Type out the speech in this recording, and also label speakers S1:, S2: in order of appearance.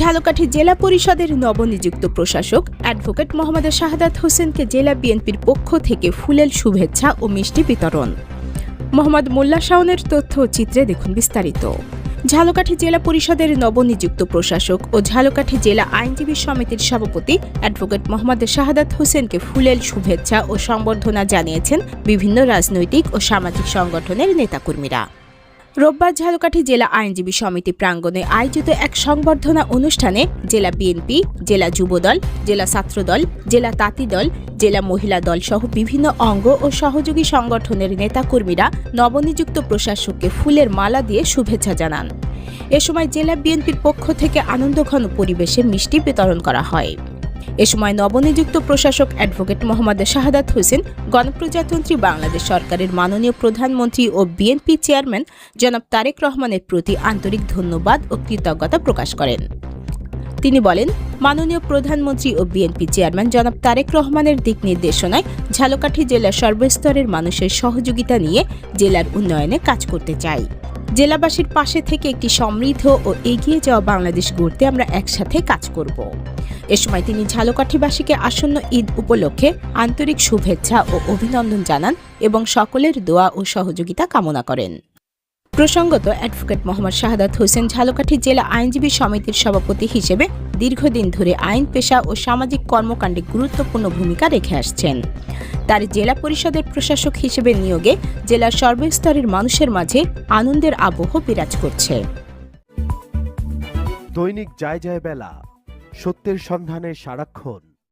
S1: ঝালকাঠি জেলা পরিষদের নবনিযুক্ত প্রশাসক অ্যাডভোকেট মোহাম্মদ শাহাদাত হোসেনকে জেলা বিএনপির পক্ষ থেকে ফুলেল শুভেচ্ছা ও মিষ্টি বিতরণ। মোহাম্মদ মোল্লা শাওনের তথ্য ও চিত্রে দেখুন বিস্তারিত। ঝালকাঠি জেলা পরিষদের নবনিযুক্ত প্রশাসক ও ঝালকাঠি জেলা আইনজীবী সমিতির সভাপতি অ্যাডভোকেট মোহাম্মদ শাহাদাত হোসেনকে ফুলেল শুভেচ্ছা ও সংবর্ধনা জানিয়েছেন বিভিন্ন রাজনৈতিক ও সামাজিক সংগঠনের নেতাকর্মীরা। রোববার ঝালকাঠি জেলা আইনজীবী সমিতি প্রাঙ্গণে আয়োজিত এক সংবর্ধনা অনুষ্ঠানে জেলা বিএনপি, জেলা যুবদল, জেলা ছাত্রদল, জেলা তাঁতি দল, জেলা মহিলা দল সহ বিভিন্ন অঙ্গ ও সহযোগী সংগঠনের নেতাকর্মীরা নবনিযুক্ত প্রশাসককে ফুলের মালা দিয়ে শুভেচ্ছা জানান। এ সময় জেলা বিএনপির পক্ষ থেকে আনন্দঘন পরিবেশে মিষ্টি বিতরণ করা হয়। এ সময় নবনিযুক্ত প্রশাসক অ্যাডভোকেট মোহাম্মদ শাহাদাত হোসেন গণপ্রজাতন্ত্রী বাংলাদেশ সরকারের মাননীয় প্রধানমন্ত্রী ও বিএনপি চেয়ারম্যান জনাব তারেক রহমানের প্রতি আন্তরিক ধন্যবাদ ও কৃতজ্ঞতা প্রকাশ করেন। তিনি বলেন, মাননীয় প্রধানমন্ত্রী ও বিএনপি চেয়ারম্যান জনাব তারেক রহমানের দিক নির্দেশনায় ঝালকাঠি জেলার সর্বস্তরের মানুষের সহযোগিতা নিয়ে জেলার উন্নয়নে কাজ করতে চাই। জেলাবাসীর পাশে থেকে একটি সমৃদ্ধ ও এগিয়ে যাওয়া বাংলাদেশ গড়তে আমরা একসাথে কাজ করব। এ সময় তিনি ঝালকাঠিবাসীকে আসন্ন ঈদ উপলক্ষে আন্তরিক শুভেচ্ছা ও অভিনন্দন জানান এবং সকলের দোয়া ও সহযোগিতা কামনা করেন। প্রসঙ্গত, অ্যাডভোকেট মোহাম্মদ শাহাদাত হোসেন ঝালকাঠি জেলা আইনজীবী সমিতির সভাপতি হিসেবে দীর্ঘদিন ধরে আইন পেশা ও সামাজিক কর্মকাণ্ডে গুরুত্বপূর্ণ ভূমিকা রেখে আসছেন। তার জেলা পরিষদের প্রশাসক হিসেবে নিয়োগে জেলার সর্বস্তরের মানুষের মাঝে আনন্দের আবহ বিরাজ করছে।
S2: দৈনিক যায় যায় বেলা, সত্যের সন্ধানে সারাক্ষণ।